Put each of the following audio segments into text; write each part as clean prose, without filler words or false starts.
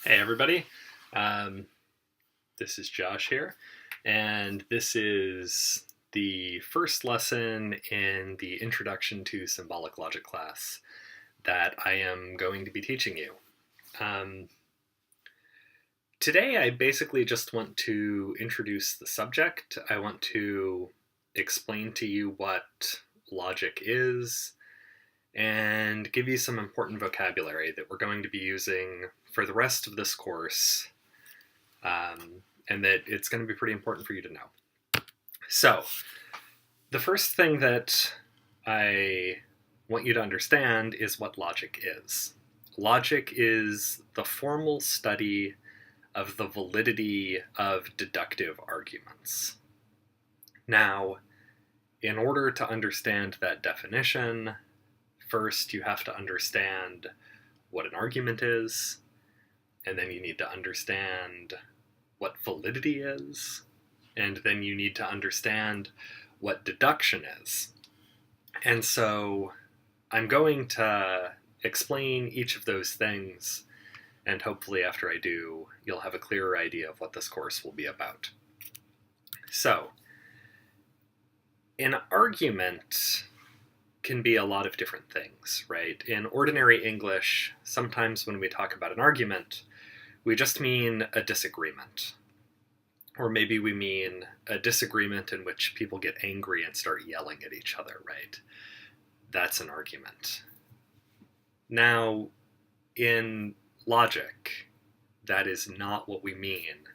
Hey everybody, um, this is Josh here, and this is the first lesson in the Introduction to Symbolic Logic class that I am going to be teaching you. Um, Today I basically just want to introduce the subject. I want to explain to you what logic is and give you some important vocabulary that we're going to be using for the rest of this course, and that it's going to be pretty important for you to know. So, the first thing that I want you to understand is what logic is. Logic is the formal study of the validity of deductive arguments. Now, in order to understand that definition, first you have to understand what an argument is, and then you need to understand what validity is, and then you need to understand what deduction is. And so I'm going to explain each of those things, and hopefully after I do, you'll have a clearer idea of what this course will be about. So, an argument can be a lot of different things, right? In ordinary English, sometimes when we talk about an argument, we just mean a disagreement. Or maybe we mean a disagreement in which people get angry and start yelling at each other, right? That's an argument. Now, in logic, that is not what we mean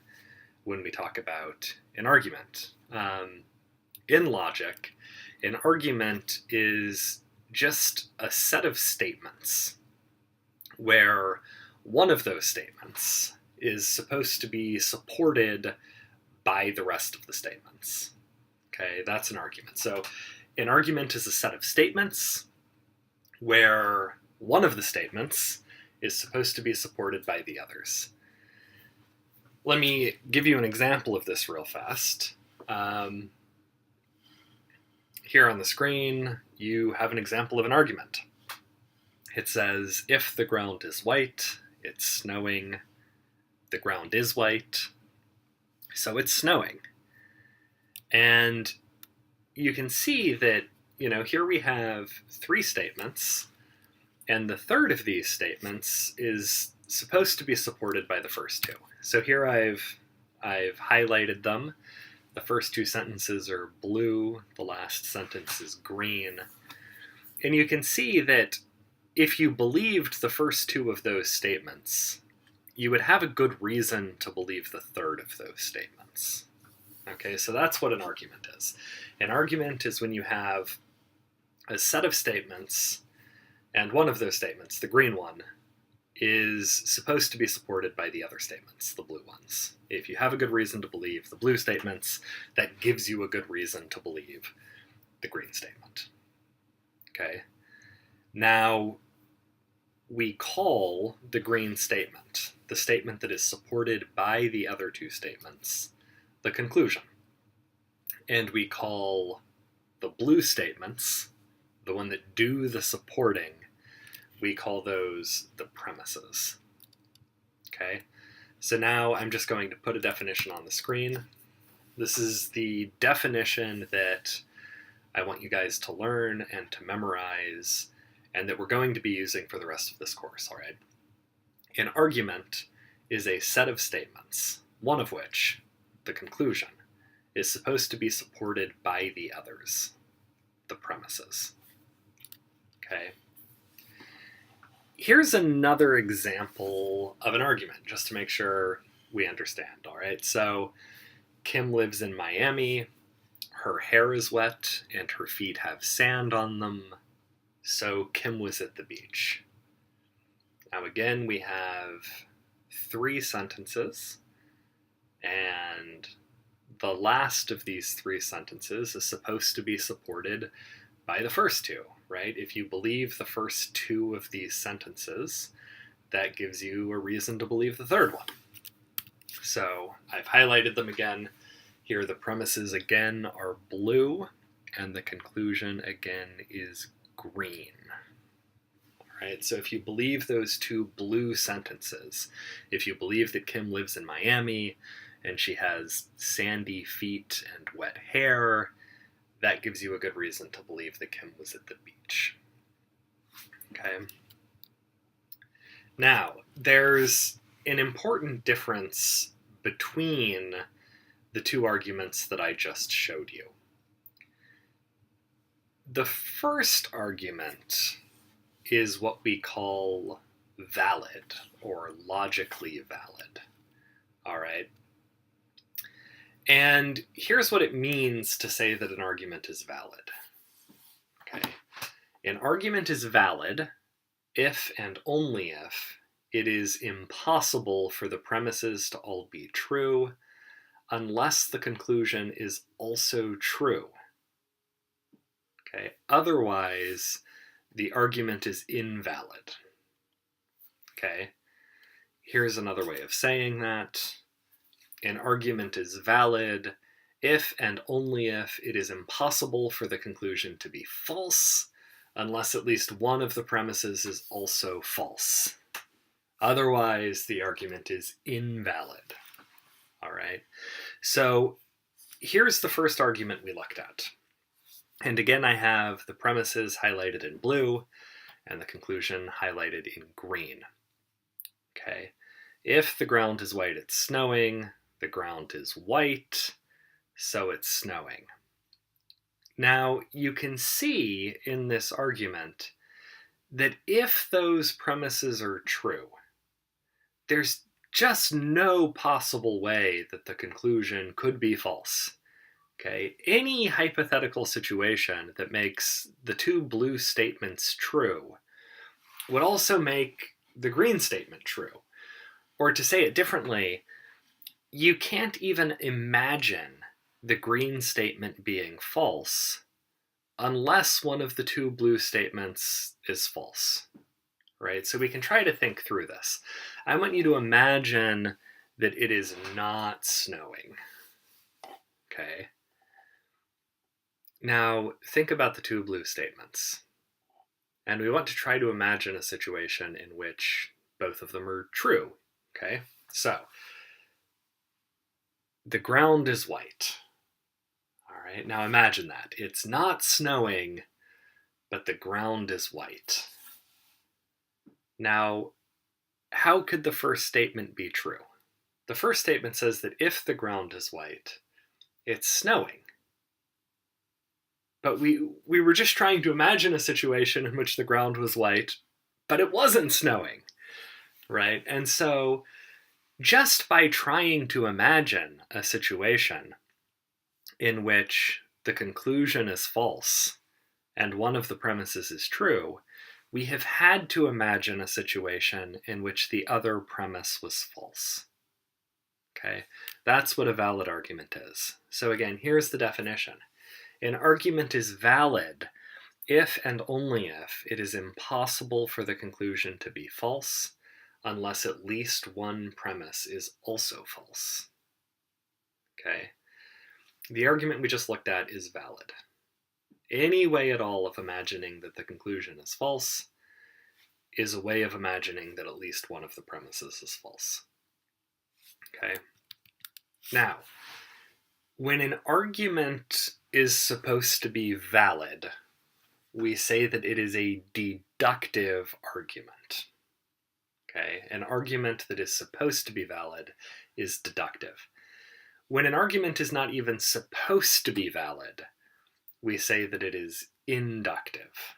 when we talk about an argument. In logic, an argument is just a set of statements where one of those statements is supposed to be supported by the rest of the statements. Okay, that's an argument. So an argument is a set of statements where one of the statements is supposed to be supported by the others. Let me give you an example of this real fast. Here on the screen, you have an example of an argument. It says, if the ground is white, it's snowing. The ground is white, so it's snowing. And you can see that, here we have three statements, and the third of these statements is supposed to be supported by the first two. So here I've highlighted them. The first two sentences are blue, the last sentence is green. And you can see that if you believed the first two of those statements, you would have a good reason to believe the third of those statements. Okay, so that's what an argument is. An argument is when you have a set of statements, and one of those statements, the green one, is supposed to be supported by the other statements, the blue ones. If you have a good reason to believe the blue statements, that gives you a good reason to believe the green statement. Okay? Now, we call the green statement, the statement that is supported by the other two statements, the conclusion. And we call the blue statements, the one that do the supporting, we call those the premises. Okay? So now I'm just going to put a definition on the screen. This is the definition that I want you guys to learn and to memorize, and that we're going to be using for the rest of this course, all right? An argument is a set of statements, one of which, the conclusion, is supposed to be supported by the others, the premises. Okay? Here's another example of an argument, just to make sure we understand, all right? So, Kim lives in Miami. Her hair is wet, and her feet have sand on them. So, Kim was at the beach. Now, again, we have three sentences, and the last of these three sentences is supposed to be supported by the first two, right? If you believe the first two of these sentences, that gives you a reason to believe the third one. So I've highlighted them again. Here the premises again are blue, and the conclusion again is green. All right? So if you believe those two blue sentences, if you believe that Kim lives in Miami and she has sandy feet and wet hair, that gives you a good reason to believe that Kim was at the beach. Okay. Now, there's an important difference between the two arguments that I just showed you. The first argument is what we call valid, or logically valid. All right? And here's what it means to say that an argument is valid. Okay? An argument is valid if and only if it is impossible for the premises to all be true, unless the conclusion is also true. Okay? Otherwise, the argument is invalid. Okay? Here's another way of saying that. An argument is valid if and only if it is impossible for the conclusion to be false, unless at least one of the premises is also false. Otherwise, the argument is invalid. All right? So here's the first argument we looked at. And again, I have the premises highlighted in blue and the conclusion highlighted in green. Okay? If the ground is white, it's snowing. The ground is white, so it's snowing. Now, you can see in this argument that if those premises are true, there's just no possible way that the conclusion could be false. Okay? Any hypothetical situation that makes the two blue statements true would also make the green statement true. Or to say it differently, you can't even imagine the green statement being false unless one of the two blue statements is false, right? So we can try to think through this. I want you to imagine that it is not snowing, okay? Now, think about the two blue statements. And we want to try to imagine a situation in which both of them are true, okay? So, the ground is white. All right, now imagine that. It's not snowing, but the ground is white. Now, how could the first statement be true? The first statement says that if the ground is white, it's snowing. But we were just trying to imagine a situation in which the ground was white, but it wasn't snowing, right? And so just by trying to imagine a situation in which the conclusion is false and one of the premises is true, we have had to imagine a situation in which the other premise was false. Okay, that's what a valid argument is. So again, here's the definition. An argument is valid if and only if it is impossible for the conclusion to be false, unless at least one premise is also false. Okay? The argument we just looked at is valid. Any way at all of imagining that the conclusion is false is a way of imagining that at least one of the premises is false. Okay? Now, when an argument is supposed to be valid, we say that it is a deductive argument. Okay? An argument that is supposed to be valid is deductive. When an argument is not even supposed to be valid, we say that it is inductive.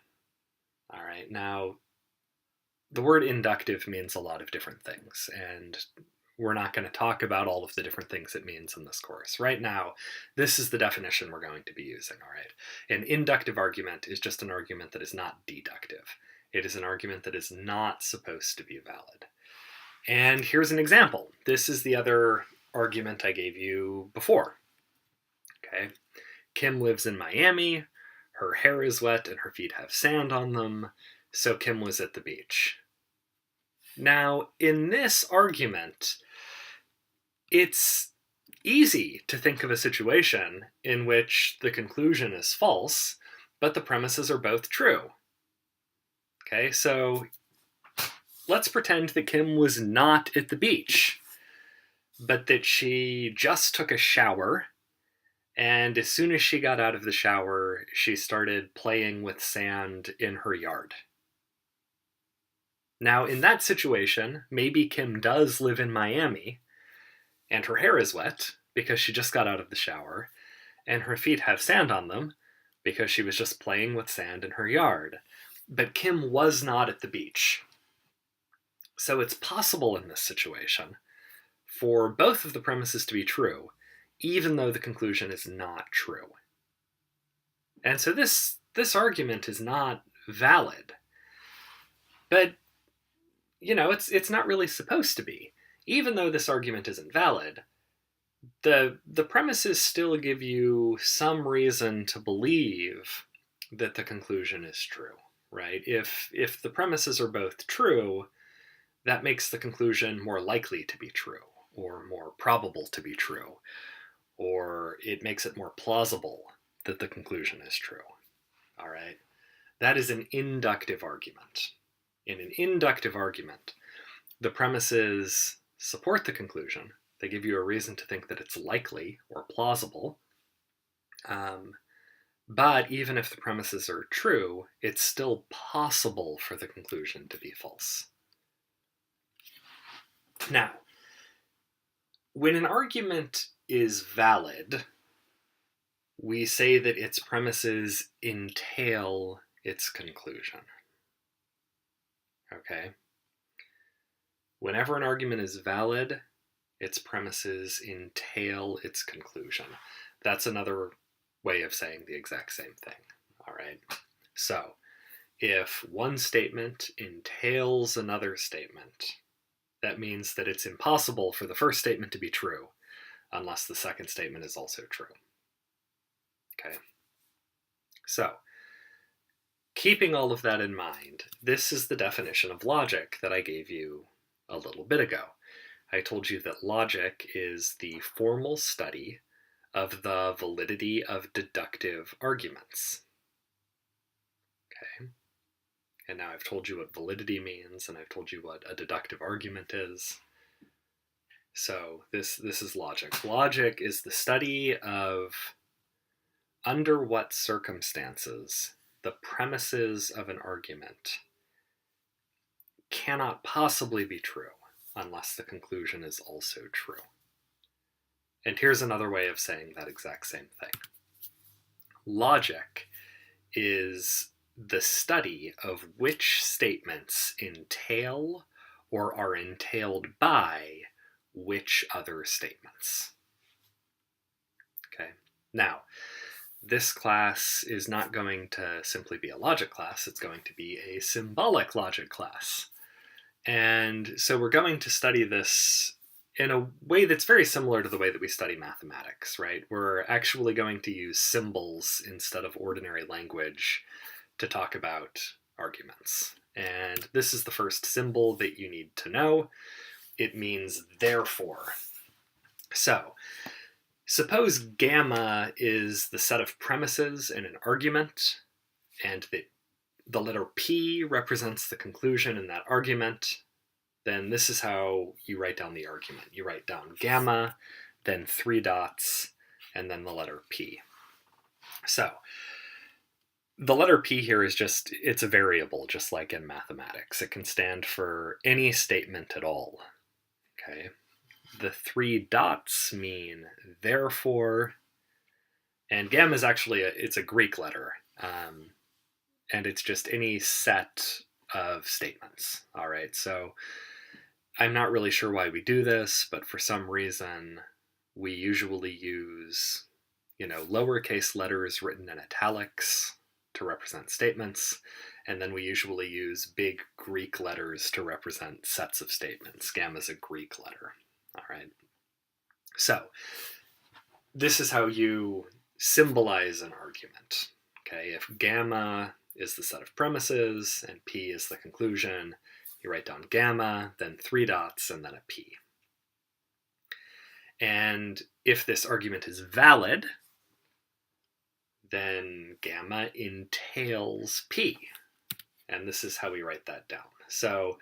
All right, now, the word inductive means a lot of different things, and we're not going to talk about all of the different things it means in this course. Right now, this is the definition we're going to be using, all right? An inductive argument is just an argument that is not deductive. It is an argument that is not supposed to be valid. And here's an example. This is the other argument I gave you before. Okay? Kim lives in Miami, her hair is wet and her feet have sand on them, so Kim was at the beach. Now, in this argument, it's easy to think of a situation in which the conclusion is false, but the premises are both true. Okay, so let's pretend that Kim was not at the beach, but that she just took a shower, and as soon as she got out of the shower, she started playing with sand in her yard. Now, in that situation, maybe Kim does live in Miami, and her hair is wet because she just got out of the shower, and her feet have sand on them because she was just playing with sand in her yard. But Kim was not at the beach. So it's possible in this situation for both of the premises to be true, even though the conclusion is not true. And so this argument is not valid. But, it's not really supposed to be. Even though this argument isn't valid, the premises still give you some reason to believe that the conclusion is true, right? If the premises are both true, that makes the conclusion more likely to be true, or more probable to be true, or it makes it more plausible that the conclusion is true. All right? That is an inductive argument. In an inductive argument, the premises support the conclusion. They give you a reason to think that it's likely or plausible. But even if the premises are true, it's still possible for the conclusion to be false. Now, when an argument is valid, we say that its premises entail its conclusion. Okay? Whenever an argument is valid, its premises entail its conclusion. That's another way of saying the exact same thing. All right? So, if one statement entails another statement, that means that it's impossible for the first statement to be true unless the second statement is also true. Okay? So, keeping all of that in mind, this is the definition of logic that I gave you a little bit ago. I told you that logic is the formal study of the validity of deductive arguments. Okay? And now I've told you what validity means, and I've told you what a deductive argument is. So this is logic. Logic is the study of under what circumstances the premises of an argument cannot possibly be true unless the conclusion is also true. And here's another way of saying that exact same thing. Logic is the study of which statements entail or are entailed by which other statements. Okay. Now, this class is not going to simply be a logic class, it's going to be a symbolic logic class. And so we're going to study this in a way that's very similar to the way that we study mathematics, right? We're actually going to use symbols instead of ordinary language to talk about arguments. And this is the first symbol that you need to know. It means therefore. So, suppose gamma is the set of premises in an argument, and that the letter P represents the conclusion in that argument. Then this is how you write down the argument. You write down gamma, then 3 dots, and then the letter P. So, the letter P here is it's a variable, just like in mathematics. It can stand for any statement at all. Okay? The 3 dots mean therefore, and gamma is actually it's a Greek letter, and it's just any set of statements. All right, so I'm not really sure why we do this, but for some reason we usually use, lowercase letters written in italics to represent statements, and then we usually use big Greek letters to represent sets of statements. Gamma is a Greek letter. All right. So this is how you symbolize an argument. Okay, if gamma is the set of premises and P is the conclusion, you write down gamma, then 3 dots, and then a P. And if this argument is valid, then gamma entails P. And this is how we write that down. So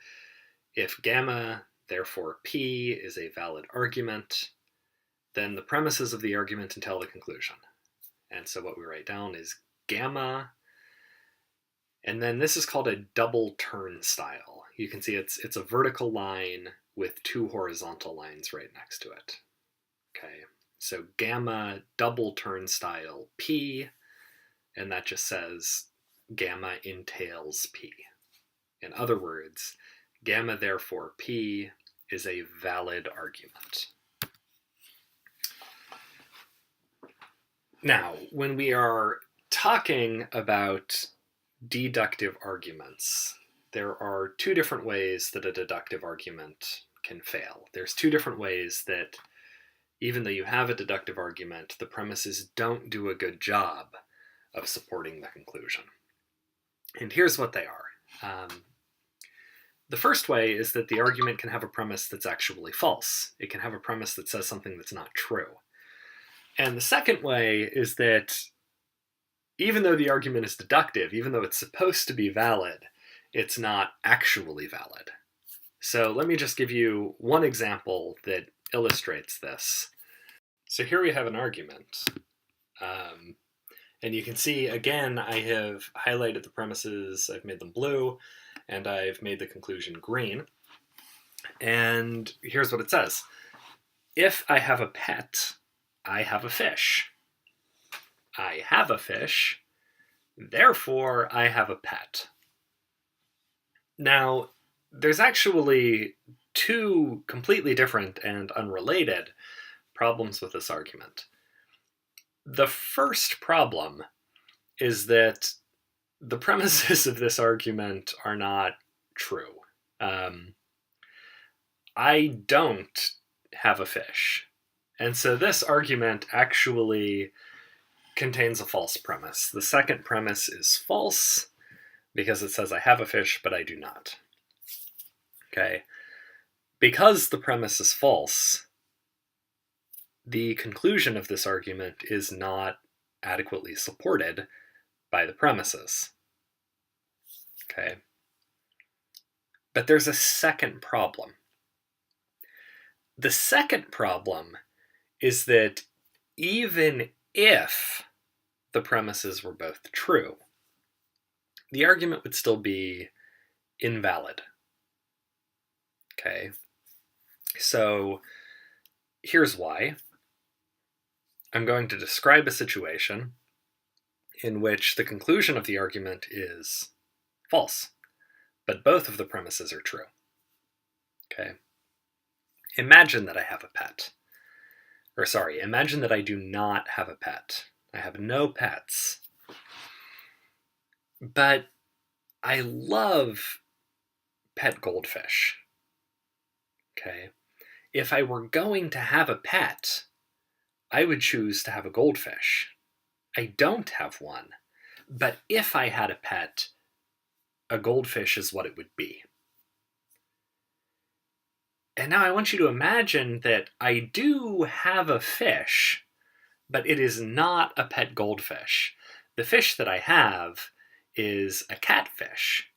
if gamma, therefore P, is a valid argument, then the premises of the argument entail the conclusion. And so what we write down is gamma, and then this is called a double turnstile. You can see it's a vertical line with two horizontal lines right next to it. Okay, so gamma double turnstile P, and that just says gamma entails P. In other words, gamma therefore P is a valid argument. Now, when we are talking about deductive arguments, there are two different ways that a deductive argument can fail. There's two different ways that, even though you have a deductive argument, the premises don't do a good job of supporting the conclusion. And here's what they are. The first way is that the argument can have a premise that's actually false. It can have a premise that says something that's not true. And the second way is that even though the argument is deductive, even though it's supposed to be valid, it's not actually valid. So let me just give you one example that illustrates this. So here we have an argument. And you can see, again, I have highlighted the premises, I've made them blue, and I've made the conclusion green. And here's what it says. If I have a pet, I have a fish. I have a fish, therefore I have a pet. Now, there's actually two completely different and unrelated problems with this argument. The first problem is that the premises of this argument are not true. I don't have a fish. And so this argument actually contains a false premise. The second premise is false because it says I have a fish, but I do not. Okay. Because the premise is false, the conclusion of this argument is not adequately supported by the premises. Okay. But there's a second problem. The second problem is that even if the premises were both true, the argument would still be invalid. Okay, so here's why. I'm going to describe a situation in which the conclusion of the argument is false, but both of the premises are true. Okay, imagine that I have a pet. Imagine that I do not have a pet. I have no pets. But I love pet goldfish. Okay? If I were going to have a pet, I would choose to have a goldfish. I don't have one. But if I had a pet, a goldfish is what it would be. And now I want you to imagine that I do have a fish, but it is not a pet goldfish. The fish that I have is a catfish,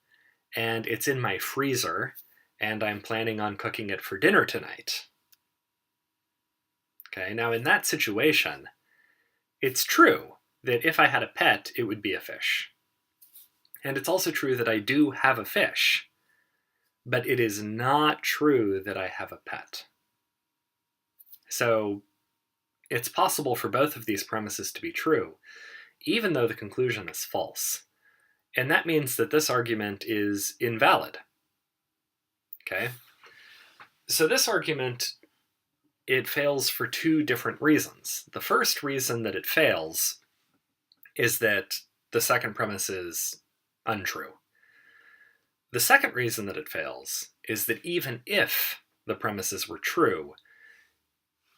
and it's in my freezer, and I'm planning on cooking it for dinner tonight. Okay, now in that situation, it's true that if I had a pet, it would be a fish. And it's also true that I do have a fish, but it is not true that I have a pet. So it's possible for both of these premises to be true, even though the conclusion is false. And that means that this argument is invalid. Okay? So this argument, it fails for two different reasons. The first reason that it fails is that the second premise is untrue. The second reason that it fails is that even if the premises were true,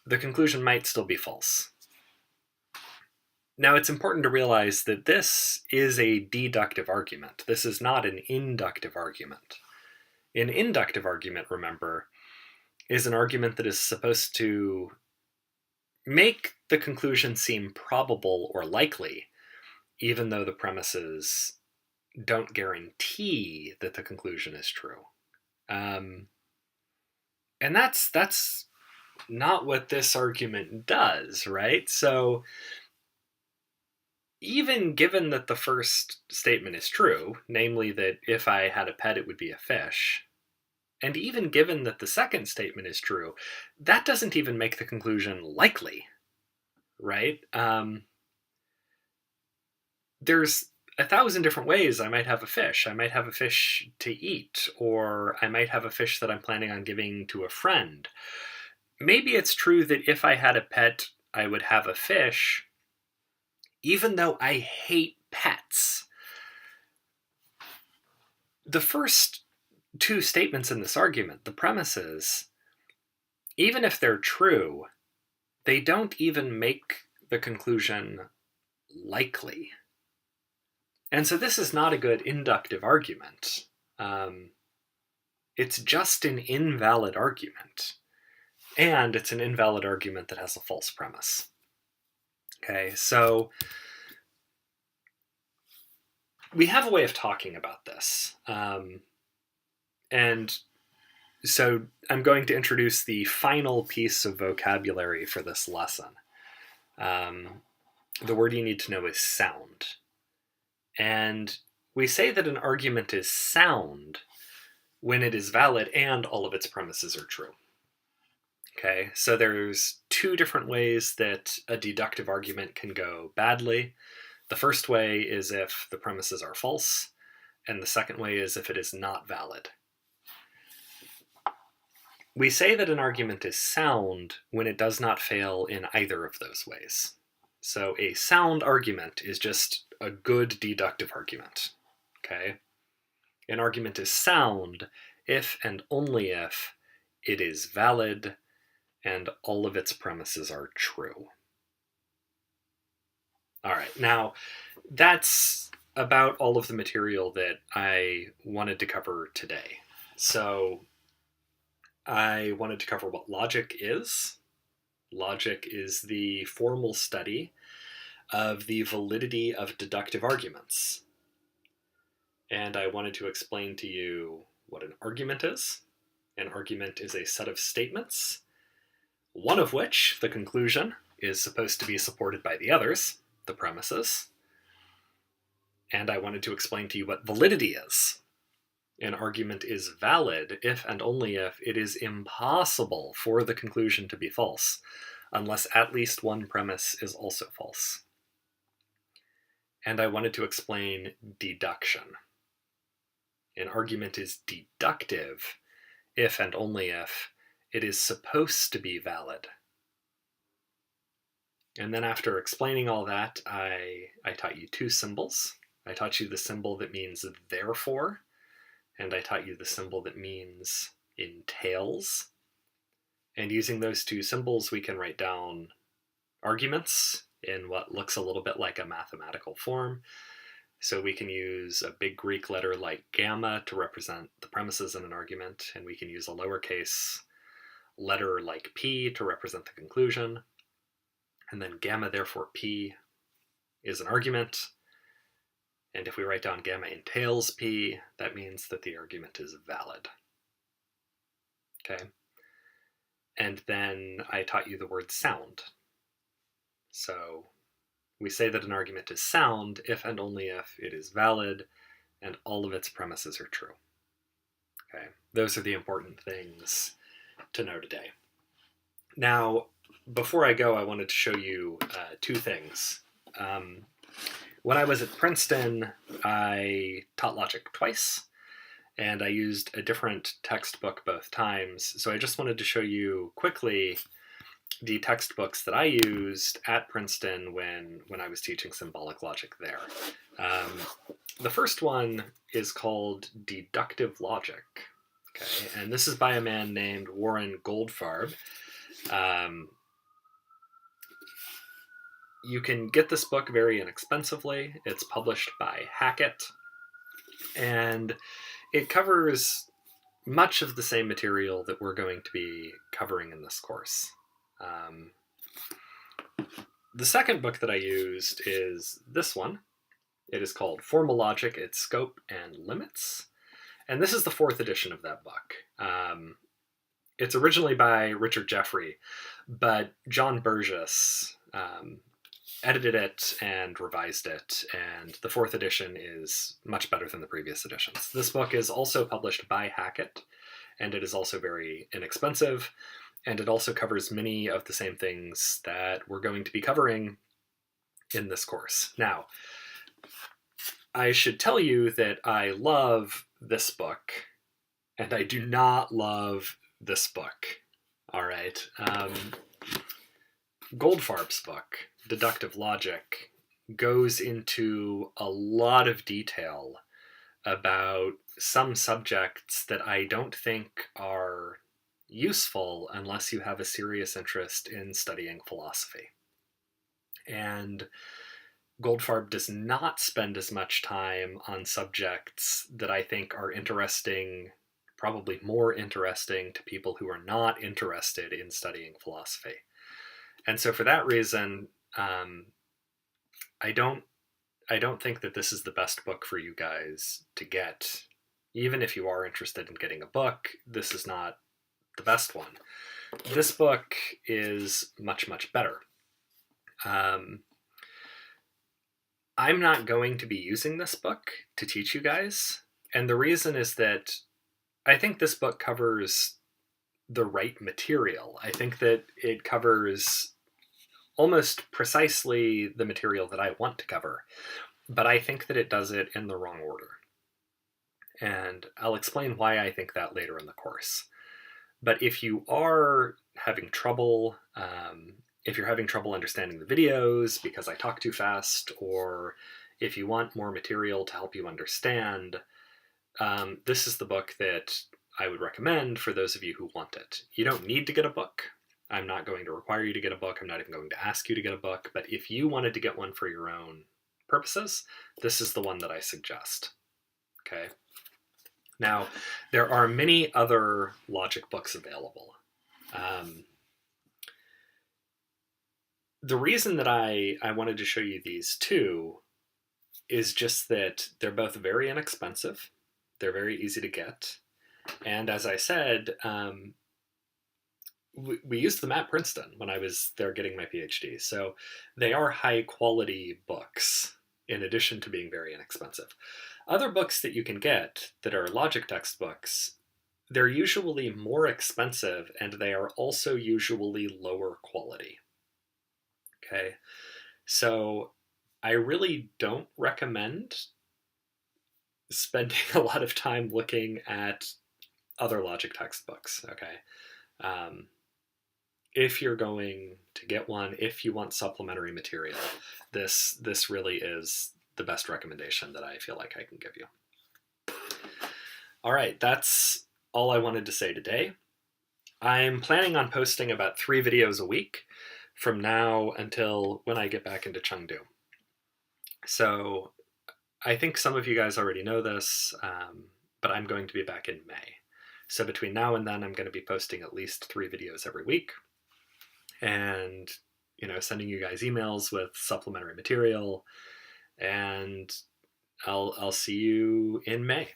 the conclusion might still be false. Now, it's important to realize that this is a deductive argument. This is not an inductive argument. An inductive argument, remember, is an argument that is supposed to make the conclusion seem probable or likely, even though the premises don't guarantee that the conclusion is true. And that's not what this argument does, right? So even given that the first statement is true, namely that if I had a pet, it would be a fish, and even given that the second statement is true, that doesn't even make the conclusion likely, right? There's 1,000 different ways I might have a fish. I might have a fish to eat, or I might have a fish that I'm planning on giving to a friend. Maybe it's true that if I had a pet, I would have a fish, even though I hate pets. The first two statements in this argument, the premises, even if they're true, they don't even make the conclusion likely. And so this is not a good inductive argument. It's just an invalid argument. And it's an invalid argument that has a false premise. Okay, so we have a way of talking about this. And so I'm going to introduce the final piece of vocabulary for this lesson. The word you need to know is sound. And we say that an argument is sound when it is valid and all of its premises are true. Okay, so there's two different ways that a deductive argument can go badly. The first way is if the premises are false, and the second way is if it is not valid. We say that an argument is sound when it does not fail in either of those ways. So a sound argument is just a good deductive argument. Okay? An argument is sound if and only if it is valid and all of its premises are true. All right, now that's about all of the material that I wanted to cover today. So I wanted to cover what logic is. Logic is the formal study of the validity of deductive arguments. And I wanted to explain to you what an argument is. An argument is a set of statements, one of which, the conclusion, is supposed to be supported by the others, the premises. And I wanted to explain to you what validity is. An argument is valid if and only if it is impossible for the conclusion to be false, unless at least one premise is also false. And I wanted to explain deduction. An argument is deductive if and only if it is supposed to be valid. And then after explaining all that, I taught you two symbols. I taught you the symbol that means therefore, and I taught you the symbol that means entails. And using those two symbols, we can write down arguments in what looks a little bit like a mathematical form. So we can use a big Greek letter like gamma to represent the premises in an argument, and we can use a lowercase letter like p to represent the conclusion. And then gamma, therefore p, is an argument. And if we write down gamma entails p, that means that the argument is valid. Okay? And then I taught you the word sound. So we say that an argument is sound if and only if it is valid and all of its premises are true. Okay? Those are the important things to know today. Now, before I go, I wanted to show you two things. When I was at Princeton, I taught logic twice, and I used a different textbook both times. So I just wanted to show you quickly the textbooks that I used at Princeton when I was teaching symbolic logic there. The first one is called Deductive Logic. Okay, and this is by a man named Warren Goldfarb. You can get this book very inexpensively. It's published by Hackett, and it covers much of the same material that we're going to be covering in this course. The second book that I used is this one. It is called Formal Logic, Its Scope and Limits. And this is the 4th edition of that book. It's originally by Richard Jeffrey, but John Burgess edited it and revised it, and the 4th edition is much better than the previous editions. This book is also published by Hackett, and it is also very inexpensive, and it also covers many of the same things that we're going to be covering in this course. Now, I should tell you that I love this book, and I do not love this book. All right. Goldfarb's book, Deductive Logic, goes into a lot of detail about some subjects that I don't think are useful unless you have a serious interest in studying philosophy. And Goldfarb does not spend as much time on subjects that I think are interesting, probably more interesting to people who are not interested in studying philosophy. And so for that reason, I don't think that this is the best book for you guys to get. Even if you are interested in getting a book, this is not the best one. This book is much, much better. I'm not going to be using this book to teach you guys. And the reason is that I think this book covers the right material. I think that it covers almost precisely the material that I want to cover, but I think that it does it in the wrong order. And I'll explain why I think that later in the course. But if you are having trouble, if you're having trouble understanding the videos because I talk too fast, or if you want more material to help you understand, this is the book that I would recommend for those of you who want it. You don't need to get a book. I'm not going to require you to get a book. I'm not even going to ask you to get a book. But if you wanted to get one for your own purposes, this is the one that I suggest. Okay. Now, there are many other logic books available. The reason that I wanted to show you these two is just that they're both very inexpensive. They're very easy to get. And as I said, we used them at Princeton when I was there getting my PhD. So they are high quality books in addition to being very inexpensive. Other books that you can get that are logic textbooks, they're usually more expensive and they are also usually lower quality. Okay, so I really don't recommend spending a lot of time looking at other logic textbooks. Okay, if you're going to get one, if you want supplementary material, this really is the best recommendation that I feel like I can give you. All right, that's all I wanted to say today. I'm planning on posting about 3 videos a week from now until when I get back into Chengdu. So I think some of you guys already know this, but I'm going to be back in May. So between now and then, I'm going to be posting at least 3 videos every week, and sending you guys emails with supplementary material. And I'll see you in May.